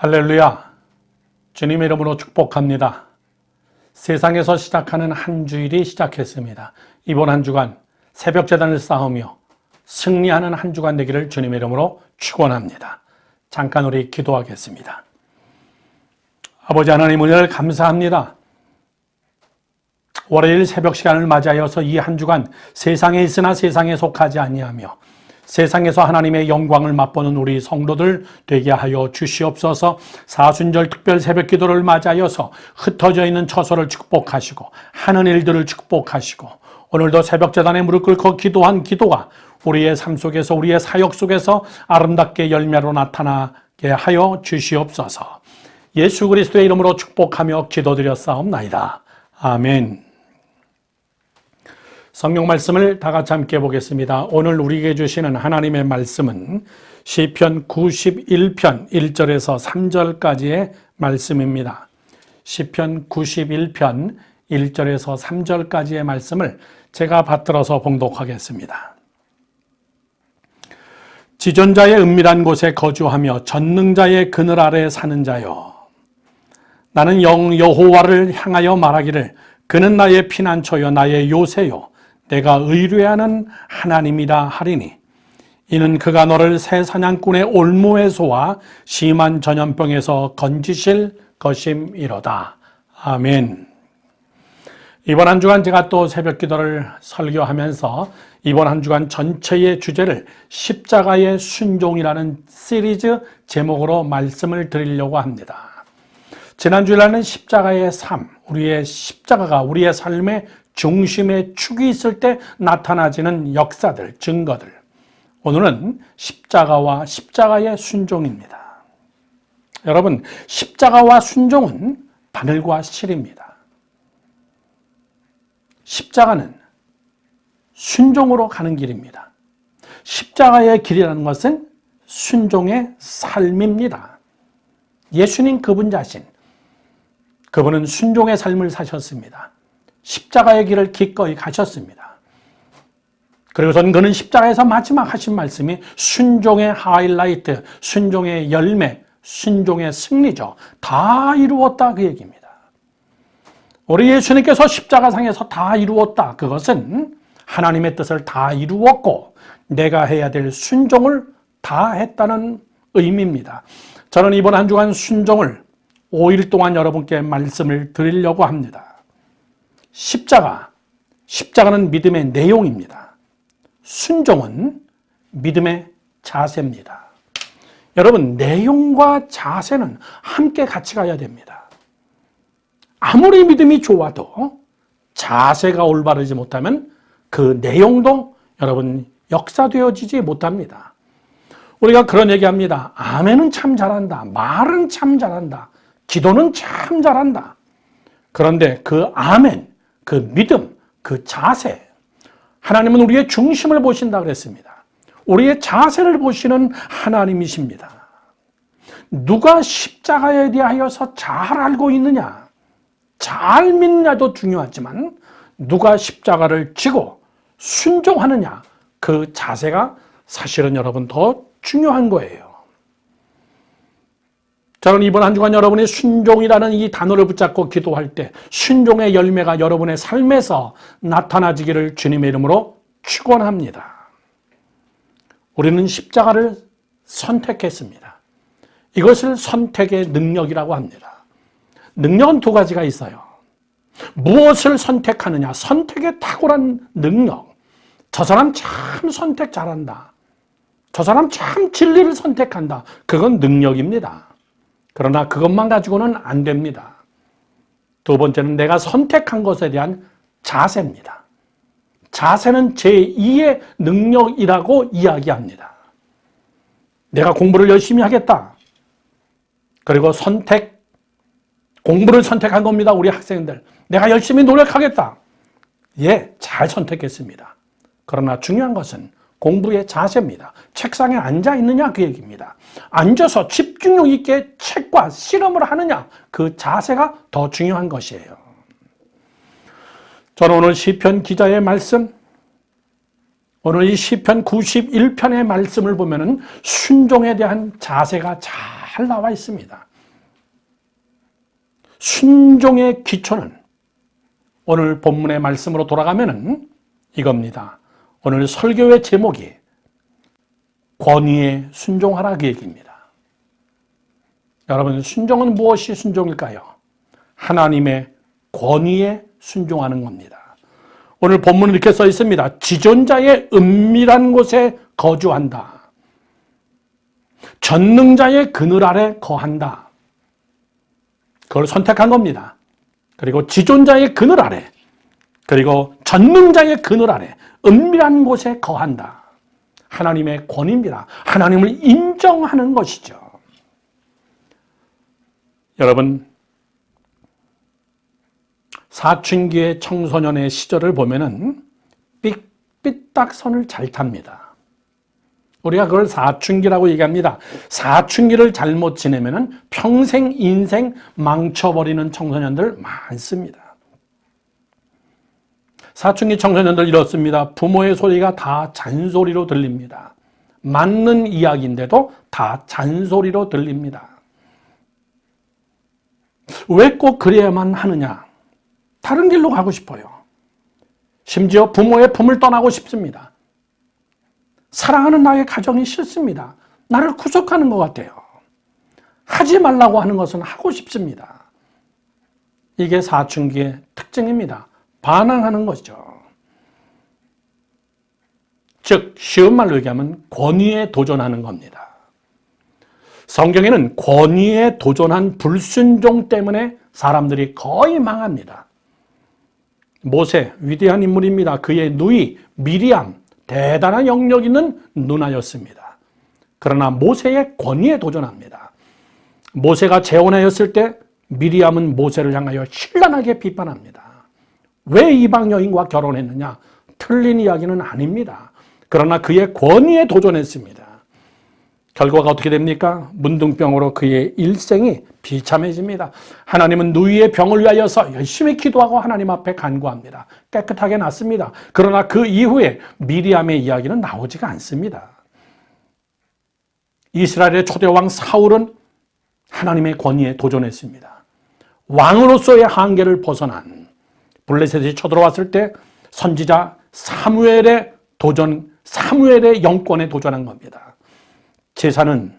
할렐루야. 주님의 이름으로 축복합니다. 세상에서 시작하는 한 주일이 시작했습니다. 이번 한 주간 새벽제단을 쌓으며 승리하는 한 주간 되기를 주님의 이름으로 축원합니다. 잠깐 우리 기도하겠습니다. 아버지 하나님 은혜를 감사합니다. 월요일 새벽 시간을 맞이하여서 이 한 주간 세상에 있으나 세상에 속하지 아니하며 세상에서 하나님의 영광을 맛보는 우리 성도들 되게 하여 주시옵소서. 사순절 특별 새벽 기도를 맞이하여서 흩어져 있는 처소를 축복하시고 하는 일들을 축복하시고 오늘도 새벽제단에 무릎 꿇고 기도한 기도가 우리의 삶 속에서 우리의 사역 속에서 아름답게 열매로 나타나게 하여 주시옵소서. 예수 그리스도의 이름으로 축복하며 기도드렸사옵나이다. 아멘. 성경 말씀을 다 같이 함께 보겠습니다. 오늘 우리에게 주시는 하나님의 말씀은 시편 91편 1절에서 3절까지의 말씀입니다. 시편 91편 1절에서 3절까지의 말씀을 제가 받들어서 봉독하겠습니다. 지존자의 은밀한 곳에 거주하며 전능자의 그늘 아래 사는 자여, 나는 여호와를 향하여 말하기를 그는 나의 피난처여 나의 요새요 내가 의뢰하는 하나님이라 하리니, 이는 그가 너를 새 사냥꾼의 올무에서와 심한 전염병에서 건지실 것임이로다. 아멘. 이번 한 주간 제가 또 새벽 기도를 설교하면서 이번 한 주간 전체의 주제를 십자가의 순종이라는 시리즈 제목으로 말씀을 드리려고 합니다. 지난주에는 십자가의 삶, 우리의 십자가가 우리의 삶의 중심의 축이 있을 때 나타나지는 역사들, 증거들. 오늘은 십자가와 십자가의 순종입니다. 여러분, 십자가와 순종은 바늘과 실입니다. 십자가는 순종으로 가는 길입니다. 십자가의 길이라는 것은 순종의 삶입니다. 예수님 그분 자신, 그분은 순종의 삶을 사셨습니다. 십자가의 길을 기꺼이 가셨습니다. 그리고선 그는 십자가에서 마지막 하신 말씀이 순종의 하이라이트, 순종의 열매, 순종의 승리죠. 다 이루었다 그 얘기입니다. 우리 예수님께서 십자가상에서 다 이루었다. 그것은 하나님의 뜻을 다 이루었고 내가 해야 될 순종을 다 했다는 의미입니다. 저는 이번 한 주간 순종을 5일 동안 여러분께 말씀을 드리려고 합니다. 십자가는 믿음의 내용입니다. 순종은 믿음의 자세입니다. 여러분, 내용과 자세는 함께 같이 가야 됩니다. 아무리 믿음이 좋아도 자세가 올바르지 못하면 그 내용도 여러분 역사되어지지 못합니다. 우리가 그런 얘기합니다. 아멘은 참 잘한다. 말은 참 잘한다. 기도는 참 잘한다. 그런데 그 아멘, 그 믿음, 그 자세, 하나님은 우리의 중심을 보신다 그랬습니다. 우리의 자세를 보시는 하나님이십니다. 누가 십자가에 대하여서 잘 알고 있느냐, 잘 믿느냐도 중요하지만 누가 십자가를 지고 순종하느냐, 그 자세가 사실은 여러분 더 중요한 거예요. 저는 이번 한 주간 여러분이 순종이라는 이 단어를 붙잡고 기도할 때 순종의 열매가 여러분의 삶에서 나타나지기를 주님의 이름으로 축원합니다. 우리는 십자가를 선택했습니다. 이것을 선택의 능력이라고 합니다. 능력은 두 가지가 있어요. 무엇을 선택하느냐, 선택에 탁월한 능력. 저 사람 참 선택 잘한다. 저 사람 참 진리를 선택한다. 그건 능력입니다. 그러나 그것만 가지고는 안 됩니다. 두 번째는 내가 선택한 것에 대한 자세입니다. 자세는 제2의 능력이라고 이야기합니다. 내가 공부를 열심히 하겠다. 그리고 공부를 선택한 겁니다. 우리 학생들. 내가 열심히 노력하겠다. 예, 잘 선택했습니다. 그러나 중요한 것은 공부의 자세입니다. 책상에 앉아 있느냐 그 얘기입니다. 앉아서 집중력 있게 책과 실험을 하느냐 그 자세가 더 중요한 것이에요. 저는 오늘 시편 기자의 말씀, 오늘 이 시편 91편의 말씀을 보면은 순종에 대한 자세가 잘 나와 있습니다. 순종의 기초는 오늘 본문의 말씀으로 돌아가면은 이겁니다. 오늘 설교의 제목이 권위에 순종하라 그 얘기입니다. 여러분, 순종은 무엇이 순종일까요? 하나님의 권위에 순종하는 겁니다. 오늘 본문은 이렇게 써 있습니다. 지존자의 은밀한 곳에 거주한다. 전능자의 그늘 아래 거한다. 그걸 선택한 겁니다. 그리고 지존자의 그늘 아래, 그리고 전능자의 그늘 아래 은밀한 곳에 거한다. 하나님의 권위입니다. 하나님을 인정하는 것이죠. 여러분, 사춘기의 청소년의 시절을 보면은 삐딱선을 잘 탑니다. 우리가 그걸 사춘기라고 얘기합니다. 사춘기를 잘못 지내면은 평생 인생 망쳐버리는 청소년들 많습니다. 사춘기 청소년들 이렇습니다. 부모의 소리가 다 잔소리로 들립니다. 맞는 이야기인데도 다 잔소리로 들립니다. 왜 꼭 그래야만 하느냐? 다른 길로 가고 싶어요. 심지어 부모의 품을 떠나고 싶습니다. 사랑하는 나의 가정이 싫습니다. 나를 구속하는 것 같아요. 하지 말라고 하는 것은 하고 싶습니다. 이게 사춘기의 특징입니다. 반항하는 것이죠. 즉, 쉬운 말로 얘기하면 권위에 도전하는 겁니다. 성경에는 권위에 도전한 불순종 때문에 사람들이 거의 망합니다. 모세, 위대한 인물입니다. 그의 누이 미리암, 대단한 영역 있는 누나였습니다. 그러나 모세의 권위에 도전합니다. 모세가 재혼하였을 때 미리암은 모세를 향하여 신랄하게 비판합니다. 왜 이방 여인과 결혼했느냐? 틀린 이야기는 아닙니다. 그러나 그의 권위에 도전했습니다. 결과가 어떻게 됩니까? 문둥병으로 그의 일생이 비참해집니다. 하나님은 누이의 병을 위하여서 열심히 기도하고 하나님 앞에 간구합니다. 깨끗하게 낫습니다. 그러나 그 이후에 미리암의 이야기는 나오지가 않습니다. 이스라엘의 초대왕 사울은 하나님의 권위에 도전했습니다. 왕으로서의 한계를 벗어난 블레셋이 쳐들어왔을 때 선지자 사무엘의 영권에 도전한 겁니다. 제사는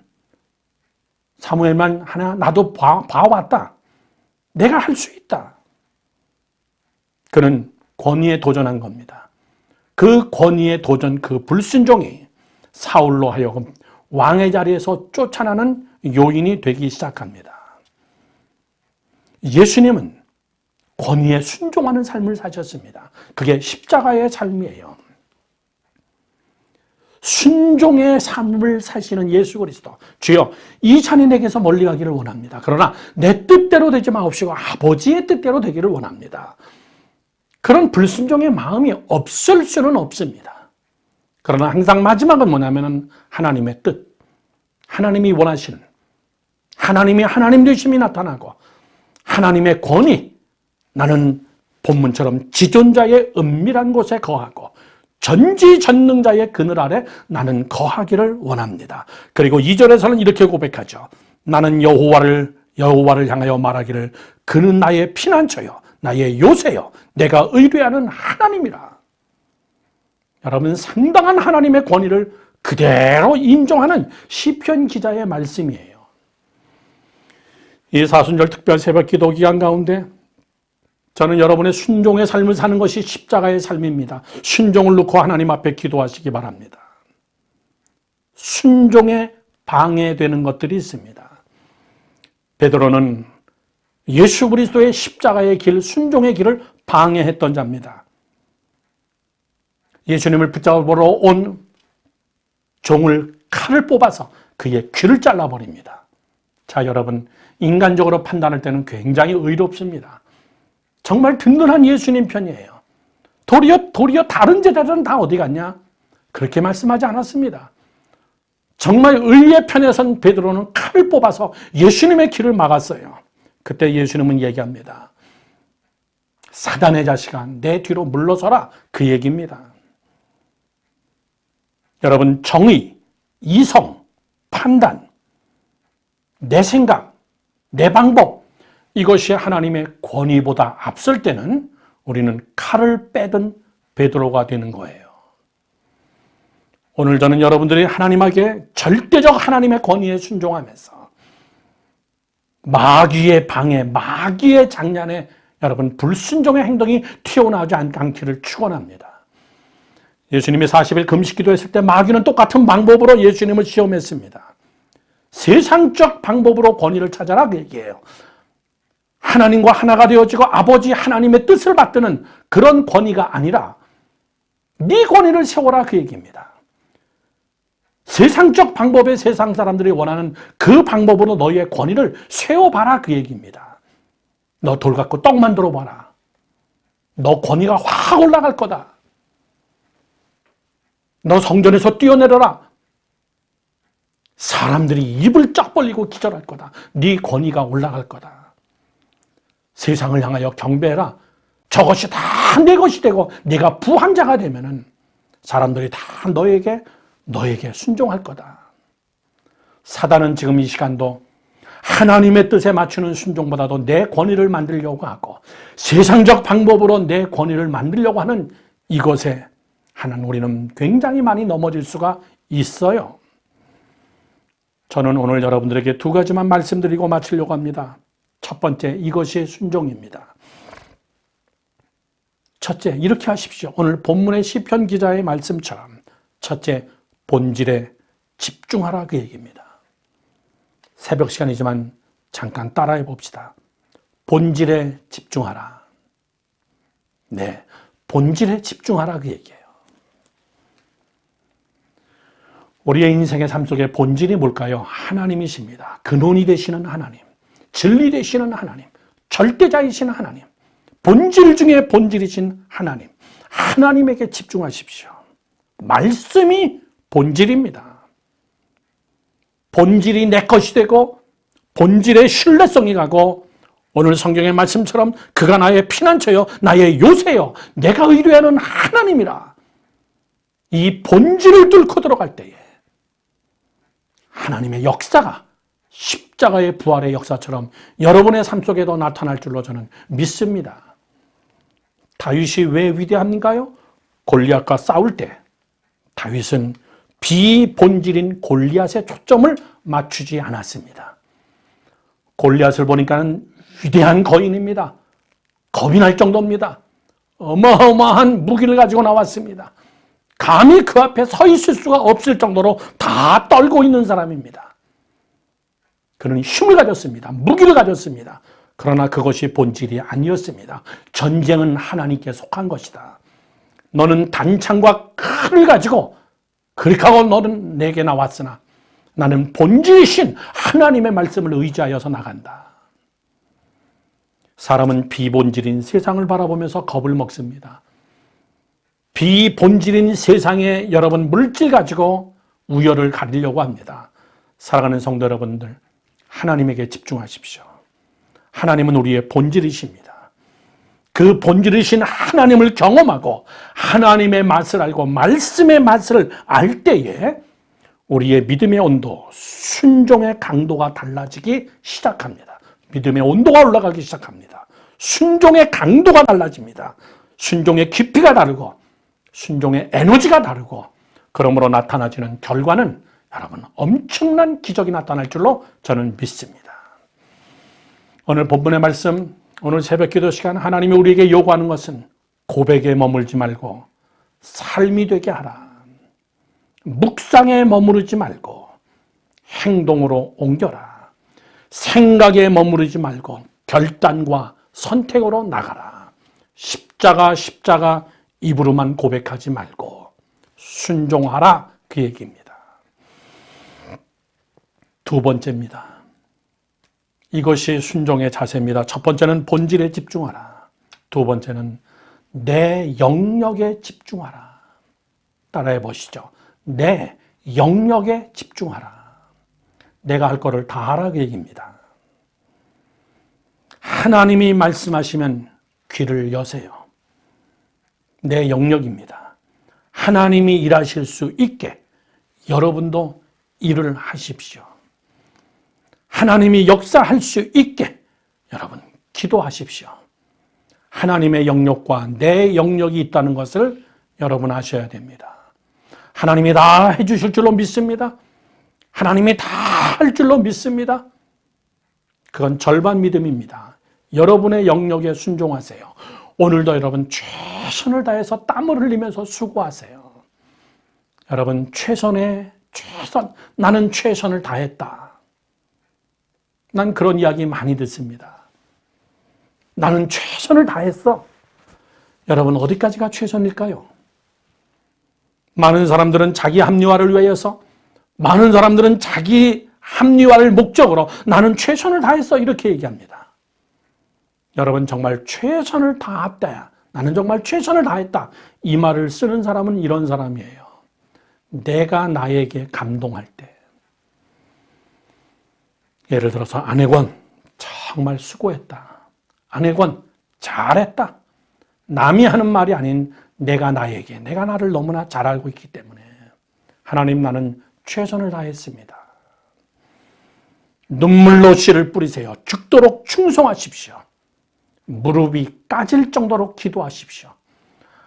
사무엘만 하나 나도 봐왔다. 내가 할 수 있다. 그는 권위에 도전한 겁니다. 그 권위에 도전, 그 불순종이 사울로 하여금 왕의 자리에서 쫓아나는 요인이 되기 시작합니다. 예수님은 권위에 순종하는 삶을 사셨습니다. 그게 십자가의 삶이에요. 순종의 삶을 사시는 예수 그리스도. 주여, 이 잔이 내게서 멀리 가기를 원합니다. 그러나 내 뜻대로 되지 마옵시고 아버지의 뜻대로 되기를 원합니다. 그런 불순종의 마음이 없을 수는 없습니다. 그러나 항상 마지막은 뭐냐면 하나님의 뜻, 하나님이 원하시는, 하나님이 하나님 되심이 나타나고 하나님의 권위, 나는 본문처럼 지존자의 은밀한 곳에 거하고 전지전능자의 그늘 아래 나는 거하기를 원합니다. 그리고 2절에서는 이렇게 고백하죠. 나는 여호와를 향하여 말하기를 그는 나의 피난처요 나의 요새요 내가 의뢰하는 하나님이라. 여러분, 상당한 하나님의 권위를 그대로 인정하는 시편 기자의 말씀이에요. 이 사순절 특별 새벽 기도 기간 가운데 저는 여러분의 순종의 삶을 사는 것이 십자가의 삶입니다. 순종을 놓고 하나님 앞에 기도하시기 바랍니다. 순종에 방해되는 것들이 있습니다. 베드로는 예수 그리스도의 십자가의 길, 순종의 길을 방해했던 자입니다. 예수님을 붙잡으러 온 종을 칼을 뽑아서 그의 귀를 잘라버립니다. 자, 여러분, 인간적으로 판단할 때는 굉장히 의롭습니다. 정말 든든한 예수님 편이에요. 도리어 다른 제자들은 다 어디 갔냐? 그렇게 말씀하지 않았습니다. 정말 의의 편에 선 베드로는 칼을 뽑아서 예수님의 길을 막았어요. 그때 예수님은 얘기합니다. 사단의 자식아, 내 뒤로 물러서라. 그 얘기입니다. 여러분, 정의, 이성, 판단, 내 생각, 내 방법, 이것이 하나님의 권위보다 앞설 때는 우리는 칼을 빼든 베드로가 되는 거예요. 오늘 저는 여러분들이 하나님에게 절대적 하나님의 권위에 순종하면서 마귀의 방해, 마귀의 장난에 여러분 불순종의 행동이 튀어나오지 않기를 축원합니다. 예수님이 40일 금식 기도했을 때 마귀는 똑같은 방법으로 예수님을 시험했습니다. 세상적 방법으로 권위를 찾아라 그 얘기예요. 하나님과 하나가 되어지고 아버지 하나님의 뜻을 받드는 그런 권위가 아니라 네 권위를 세워라 그 얘기입니다. 세상적 방법에 세상 사람들이 원하는 그 방법으로 너희의 권위를 세워봐라 그 얘기입니다. 너 돌 갖고 떡 만들어 봐라. 너 권위가 확 올라갈 거다. 너 성전에서 뛰어내려라. 사람들이 입을 쫙 벌리고 기절할 거다. 네 권위가 올라갈 거다. 세상을 향하여 경배해라. 저것이 다 내 것이 되고 네가 부한 자가 되면은 사람들이 다 너에게 순종할 거다. 사단은 지금 이 시간도 하나님의 뜻에 맞추는 순종보다도 내 권위를 만들려고 하고 세상적 방법으로 내 권위를 만들려고 하는 이것에 하나는 우리는 굉장히 많이 넘어질 수가 있어요. 저는 오늘 여러분들에게 두 가지만 말씀드리고 마치려고 합니다. 첫 번째, 이것이 순종입니다. 첫째, 이렇게 하십시오. 오늘 본문의 시편 기자의 말씀처럼 첫째, 본질에 집중하라 그 얘기입니다. 새벽 시간이지만 잠깐 따라해 봅시다. 본질에 집중하라. 네, 본질에 집중하라 그 얘기예요. 우리의 인생의 삶 속에 본질이 뭘까요? 하나님이십니다. 근원이 되시는 하나님, 진리 되시는 하나님, 절대자이신 하나님, 본질 중에 본질이신 하나님, 하나님에게 집중하십시오. 말씀이 본질입니다. 본질이 내 것이 되고 본질의 신뢰성이 가고 오늘 성경의 말씀처럼 그가 나의 피난처요 나의 요새요 내가 의뢰하는 하나님이라. 이 본질을 뚫고 들어갈 때에 하나님의 역사가 십자가의 부활의 역사처럼 여러분의 삶 속에도 나타날 줄로 저는 믿습니다. 다윗이 왜 위대합니까요? 골리앗과 싸울 때 다윗은 비본질인 골리앗에 초점을 맞추지 않았습니다. 골리앗을 보니까는 위대한 거인입니다. 겁이 날 정도입니다. 어마어마한 무기를 가지고 나왔습니다. 감히 그 앞에 서 있을 수가 없을 정도로 다 떨고 있는 사람입니다. 그는 힘을 가졌습니다. 무기를 가졌습니다. 그러나 그것이 본질이 아니었습니다. 전쟁은 하나님께 속한 것이다. 너는 단창과 칼을 가지고 그렇게 하고 너는 내게 나왔으나 나는 본질이신 하나님의 말씀을 의지하여서 나간다. 사람은 비본질인 세상을 바라보면서 겁을 먹습니다. 비본질인 세상에 여러분 물질 가지고 우열을 가리려고 합니다. 사랑하는 성도 여러분들, 하나님에게 집중하십시오. 하나님은 우리의 본질이십니다. 그 본질이신 하나님을 경험하고 하나님의 맛을 알고 말씀의 맛을 알 때에 우리의 믿음의 온도, 순종의 강도가 달라지기 시작합니다. 믿음의 온도가 올라가기 시작합니다. 순종의 강도가 달라집니다. 순종의 깊이가 다르고 순종의 에너지가 다르고 그러므로 나타나지는 결과는 여러분 엄청난 기적이 나타날 줄로 저는 믿습니다. 오늘 본문의 말씀, 오늘 새벽 기도 시간 하나님이 우리에게 요구하는 것은 고백에 머물지 말고 삶이 되게 하라. 묵상에 머무르지 말고 행동으로 옮겨라. 생각에 머무르지 말고 결단과 선택으로 나가라. 십자가 입으로만 고백하지 말고 순종하라 그 얘기입니다. 두 번째입니다. 이것이 순종의 자세입니다. 첫 번째는 본질에 집중하라. 두 번째는 내 영역에 집중하라. 따라해 보시죠. 내 영역에 집중하라. 내가 할 거를 다 하라 그 얘기입니다. 하나님이 말씀하시면 귀를 여세요. 내 영역입니다. 하나님이 일하실 수 있게 여러분도 일을 하십시오. 하나님이 역사할 수 있게 여러분 기도하십시오. 하나님의 영역과 내 영역이 있다는 것을 여러분 아셔야 됩니다. 하나님이 다 해주실 줄로 믿습니다. 하나님이 다 할 줄로 믿습니다. 그건 절반 믿음입니다. 여러분의 영역에 순종하세요. 오늘도 여러분 최선을 다해서 땀을 흘리면서 수고하세요. 여러분 나는 최선을 다했다. 난 그런 이야기 많이 듣습니다. 나는 최선을 다했어. 여러분 어디까지가 최선일까요? 많은 사람들은 자기 합리화를 위해서, 많은 사람들은 자기 합리화를 목적으로 나는 최선을 다했어 이렇게 얘기합니다. 여러분 정말 최선을 다했다. 나는 정말 최선을 다했다. 이 말을 쓰는 사람은 이런 사람이에요. 내가 나에게 감동할 때. 예를 들어서 아내권 정말 수고했다. 아내권 잘했다. 남이 하는 말이 아닌 내가 나를 너무나 잘 알고 있기 때문에 하나님 나는 최선을 다했습니다. 눈물로 씨를 뿌리세요. 죽도록 충성하십시오. 무릎이 까질 정도로 기도하십시오.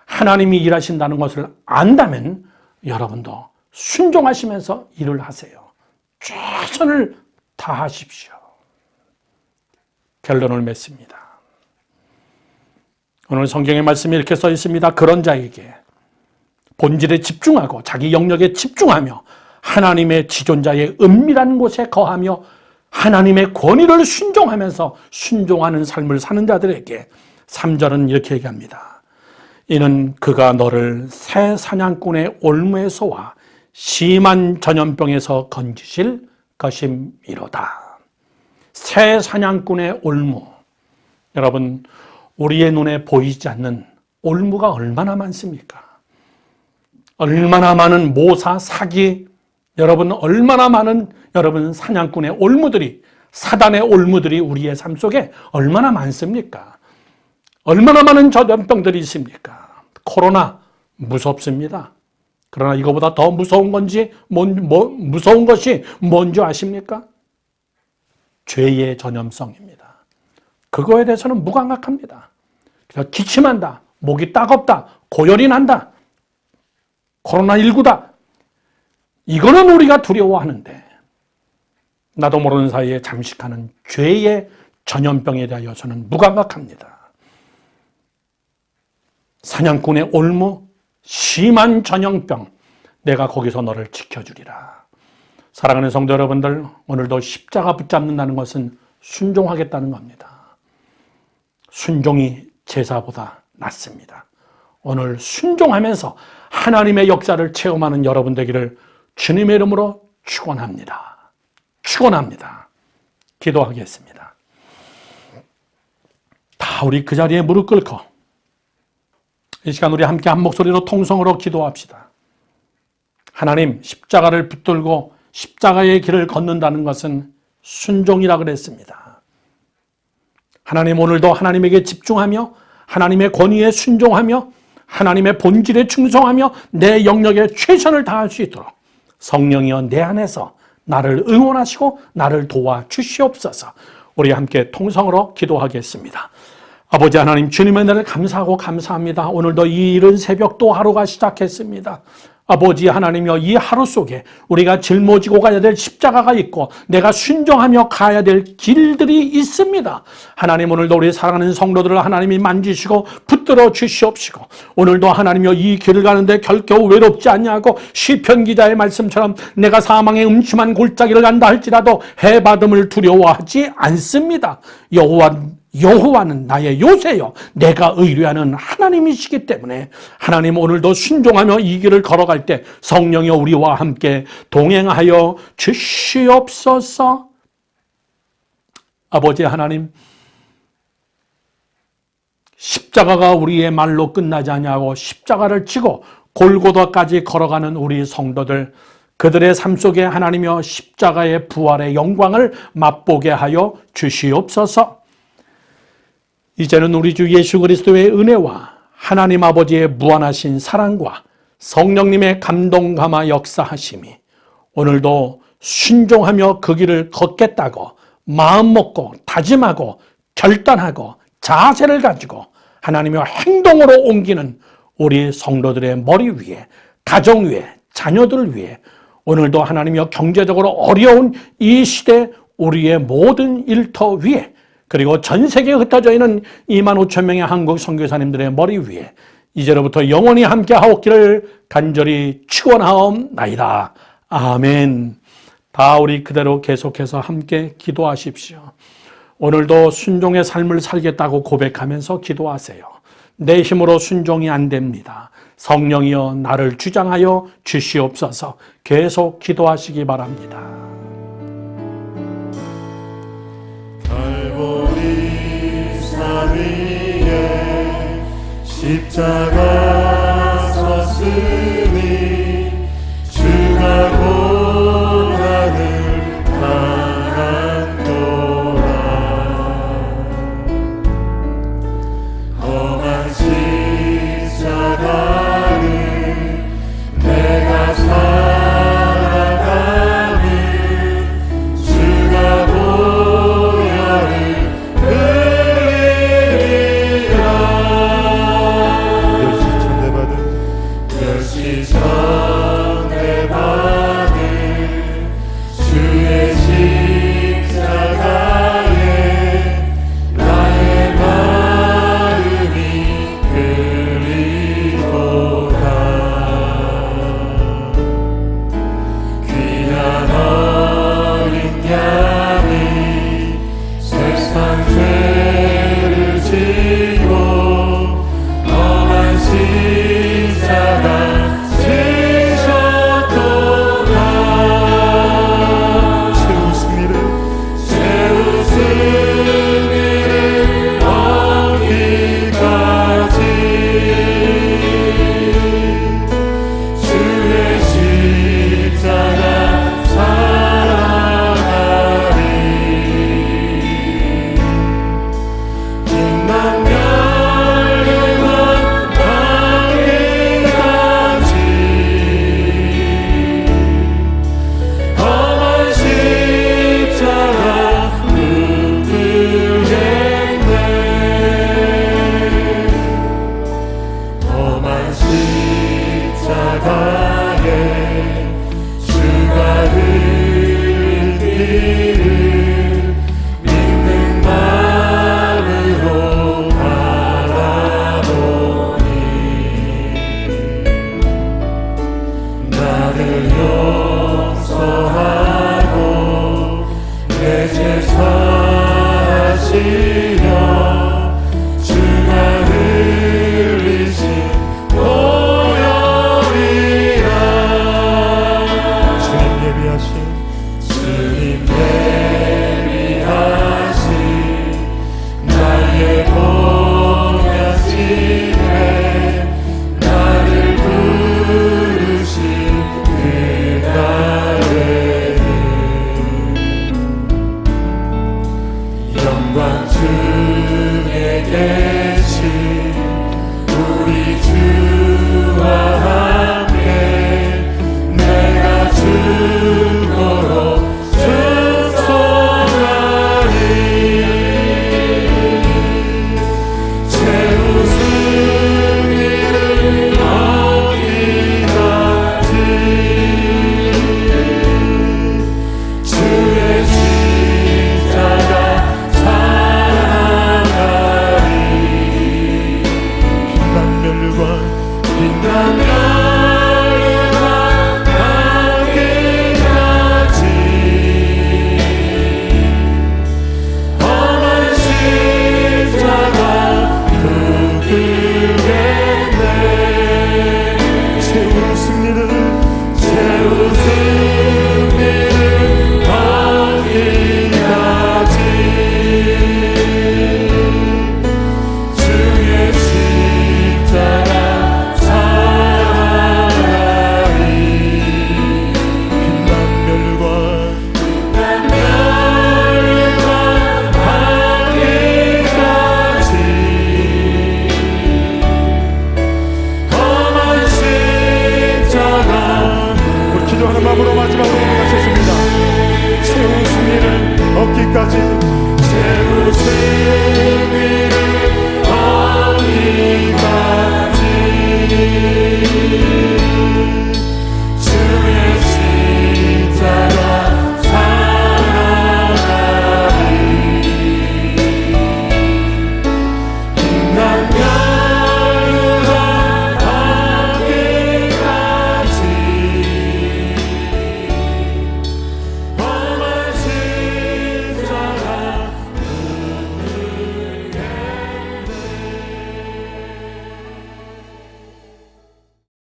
하나님이 일하신다는 것을 안다면 여러분도 순종하시면서 일을 하세요. 최선을 다하십시오. 결론을 맺습니다. 오늘 성경의 말씀이 이렇게 써 있습니다. 그런 자에게 본질에 집중하고 자기 영역에 집중하며 하나님의 지존자의 은밀한 곳에 거하며 하나님의 권위를 순종하면서 순종하는 삶을 사는 자들에게 3절은 이렇게 얘기합니다. 이는 그가 너를 새 사냥꾼의 올무에서와 심한 전염병에서 건지실 것임이로다. 새 사냥꾼의 올무. 여러분 우리의 눈에 보이지 않는 올무가 얼마나 많습니까? 얼마나 많은 모사, 사기, 여러분 얼마나 많은 여러분 사냥꾼의 올무들이, 사단의 올무들이 우리의 삶 속에 얼마나 많습니까? 얼마나 많은 전염병들이 있습니까? 코로나 무섭습니다. 그러나 이거보다 더 무서운 건지 무서운 것이 뭔지 아십니까? 죄의 전염성입니다. 그거에 대해서는 무감각합니다. 그래서 기침한다, 목이 따갑다, 고열이 난다, 코로나19다. 이거는 우리가 두려워하는데 나도 모르는 사이에 잠식하는 죄의 전염병에 대하여서는 무감각합니다. 사냥꾼의 올무, 심한 전염병, 내가 거기서 너를 지켜주리라. 사랑하는 성도 여러분들, 오늘도 십자가 붙잡는다는 것은 순종하겠다는 겁니다. 순종이 제사보다 낫습니다. 오늘 순종하면서 하나님의 역사를 체험하는 여러분 되기를 주님의 이름으로 축원합니다. 축원합니다. 기도하겠습니다. 다 우리 그 자리에 무릎 꿇고 이 시간 우리 함께 한 목소리로 통성으로 기도합시다. 하나님, 십자가를 붙들고 십자가의 길을 걷는다는 것은 순종이라 그랬습니다. 하나님, 오늘도 하나님에게 집중하며 하나님의 권위에 순종하며 하나님의 본질에 충성하며 내 영역에 최선을 다할 수 있도록 성령이여 내 안에서 나를 응원하시고 나를 도와주시옵소서. 우리 함께 통성으로 기도하겠습니다. 아버지 하나님, 주님의 은혜를 감사하고 감사합니다. 오늘도 이 이른 새벽 또 하루가 시작했습니다. 아버지 하나님이여, 이 하루 속에 우리가 짊어지고 가야 될 십자가가 있고 내가 순종하며 가야 될 길들이 있습니다. 하나님, 오늘도 우리 사랑하는 성도들을 하나님이 만지시고 붙들어 주시옵시고 오늘도 하나님이여 이 길을 가는데 결코 외롭지 않냐고 시편 기자의 말씀처럼 내가 사망의 음침한 골짜기를 간다 할지라도 해받음을 두려워하지 않습니다. 여호와는 나의 요새요 내가 의뢰하는 하나님이시기 때문에 하나님, 오늘도 순종하며 이 길을 걸어갈 때 성령이여 우리와 함께 동행하여 주시옵소서. 아버지 하나님, 십자가가 우리의 말로 끝나지 않냐고 십자가를 지고 골고다까지 걸어가는 우리 성도들, 그들의 삶 속에 하나님이여 십자가의 부활의 영광을 맛보게 하여 주시옵소서. 이제는 우리 주 예수 그리스도의 은혜와 하나님 아버지의 무한하신 사랑과 성령님의 감동 감화 역사하심이 오늘도 순종하며 그 길을 걷겠다고 마음 먹고 다짐하고 결단하고 자세를 가지고 하나님의 행동으로 옮기는 우리 성도들의 머리 위에, 가정 위에, 자녀들 위에, 오늘도 하나님이여 경제적으로 어려운 이 시대 우리의 모든 일터 위에, 그리고 전 세계에 흩어져 있는 2만 5천 명의 한국 선교사님들의 머리 위에 이제로부터 영원히 함께 하옵기를 간절히 축원하옵나이다. 아멘. 다 우리 그대로 계속해서 함께 기도하십시오. 오늘도 순종의 삶을 살겠다고 고백하면서 기도하세요. 내 힘으로 순종이 안 됩니다. 성령이여 나를 주장하여 주시옵소서. 계속 기도하시기 바랍니다. 갈보리 산 위에 십자가 섰으니 주가 고난을 당한도다. 험한 십자가를 내가 살아가면 주가 보혈을 흘리리라. 멸시 천대받은 주의 십자가에 나의 마음이 끌리도다. 귀한 어린 양이 세상 죄를 지고 험한 십자가 지셨도다. 채우신 이를 얻기까지 주의 십자가 살아가리. 빛난 멸류관 받기까지 험한 십자가 붙들겠네. 험한 십자가에 주가 흘린 피를 믿는 마음으로 바라보니 나를 용서하고 내 죄 사하시려 주가 흘리신 보혈이라. 주님 예비하신 나의 보혈집에 나를 부르신 그날에는 영광 주에게